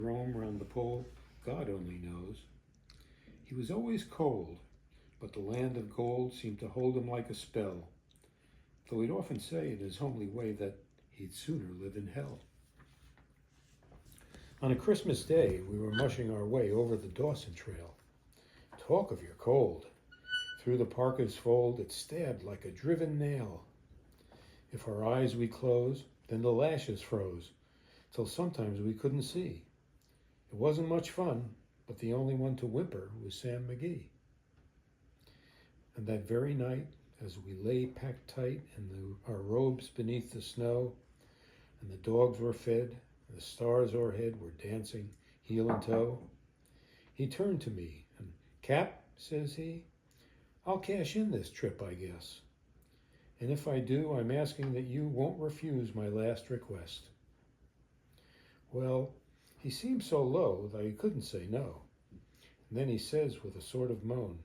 roam round the pole, God only knows. He was always cold, but the land of gold seemed to hold him like a spell, though he'd often say in his homely way that he'd sooner live in hell. On a Christmas day, we were mushing our way over the Dawson Trail. Talk of your cold. Through the parka's fold it stabbed like a driven nail. If our eyes we close, then the lashes froze, till sometimes we couldn't see. It wasn't much fun, but the only one to whimper was Sam Magee. And that very night, as we lay packed tight in our robes beneath the snow, and the dogs were fed, and the stars o'erhead were dancing heel and toe, he turned to me, and "Cap," says he, "I'll cash in this trip, I guess. And if I do, I'm asking that you won't refuse my last request." Well, he seemed so low that I couldn't say no. And then he says with a sort of moan,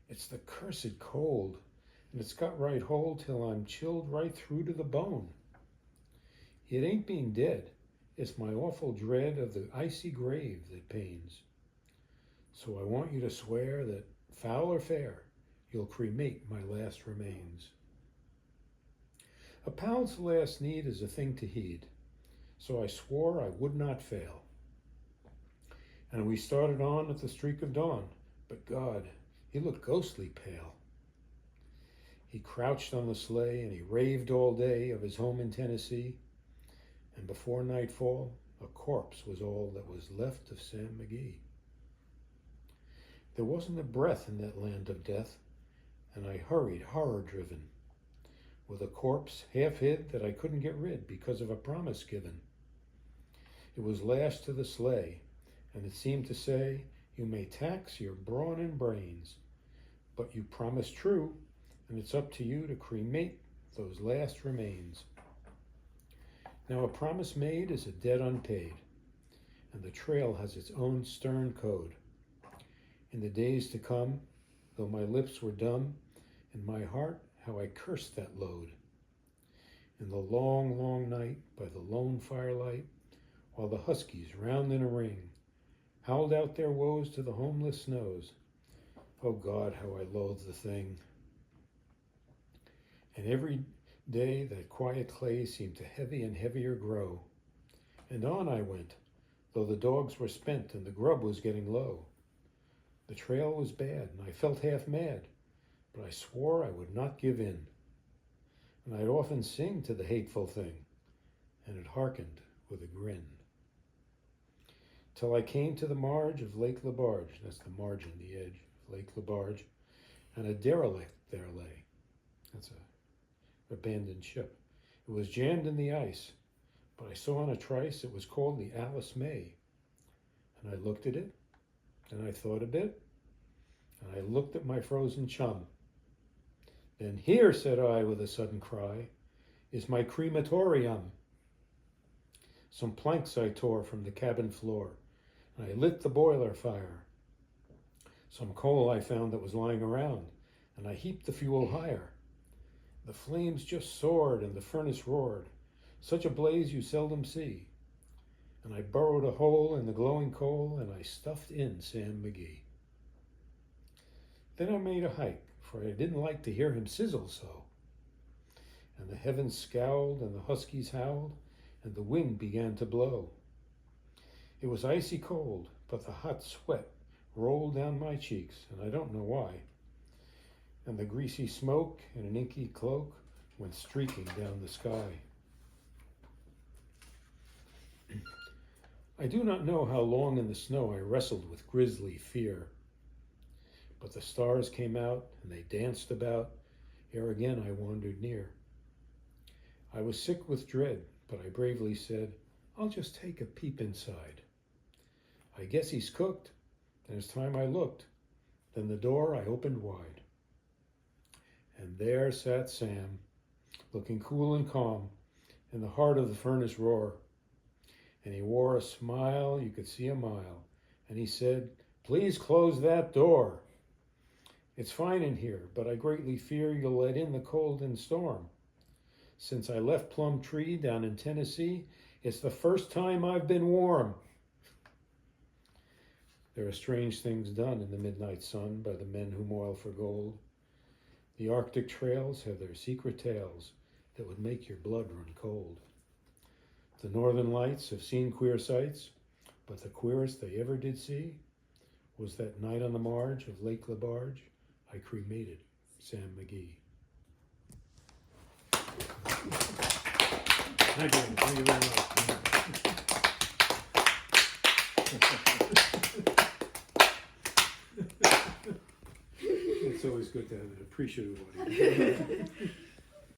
"It's the cursed cold, and it's got right hold till I'm chilled right through to the bone. It ain't being dead, it's my awful dread of the icy grave that pains. So I want you to swear that, foul or fair, you'll cremate my last remains." A pal's last need is a thing to heed, so I swore I would not fail. And we started on at the streak of dawn, but God, he looked ghostly pale. He crouched on the sleigh and he raved all day of his home in Tennessee, and before nightfall, a corpse was all that was left of Sam Magee. There wasn't a breath in that land of death, and I hurried horror-driven, with a corpse half hid that I couldn't get rid because of a promise given. It was lashed to the sleigh, and it seemed to say, "You may tax your brawn and brains, but you promised true, and it's up to you to cremate those last remains." Now a promise made is a debt unpaid, and the trail has its own stern code. In the days to come, though my lips were dumb, in my heart how I cursed that load. In the long, long night, by the lone firelight, while the huskies round in a ring howled out their woes to the homeless snows, oh God, how I loathe the thing. And every day that quiet clay seemed to heavy and heavier grow, and on I went, though the dogs were spent and the grub was getting low. The trail was bad, and I felt half mad, but I swore I would not give in. And I'd often sing to the hateful thing, and it hearkened with a grin. Till I came to the marge of Lake Labarge, that's the margin, the edge of Lake Labarge, and a derelict there lay. That's an abandoned ship. It was jammed in the ice, but I saw on a trice it was called the Alice May. And I looked at it, and I thought a bit, and I looked at my frozen chum. "Then here," said I with a sudden cry, "is my crematorium." Some planks I tore from the cabin floor, and I lit the boiler fire. Some coal I found that was lying around, and I heaped the fuel higher. The flames just soared and the furnace roared, such a blaze you seldom see. And I burrowed a hole in the glowing coal, and I stuffed in Sam Magee. Then I made a hike, for I didn't like to hear him sizzle so. And the heavens scowled, and the huskies howled, and the wind began to blow. It was icy cold, but the hot sweat rolled down my cheeks, and I don't know why. And the greasy smoke in an inky cloak went streaking down the sky. I do not know how long in the snow I wrestled with grisly fear, but the stars came out and they danced about, ere again I wandered near. I was sick with dread, but I bravely said, "I'll just take a peep inside. I guess he's cooked," and it's time I looked. Then the door I opened wide. And there sat Sam, looking cool and calm, in the heart of the furnace roar. And he wore a smile you could see a mile, and he said, "Please close that door. It's fine in here, but I greatly fear you'll let in the cold and storm. Since I left Plum Tree down in Tennessee, it's the first time I've been warm." There are strange things done in the midnight sun by the men who moil for gold. The Arctic trails have their secret tales that would make your blood run cold. The Northern Lights have seen queer sights, but the queerest they ever did see was that night on the marge of Lake Labarge, I cremated Sam Magee. Thank you. Thank you very much. It's always good to have an appreciative audience.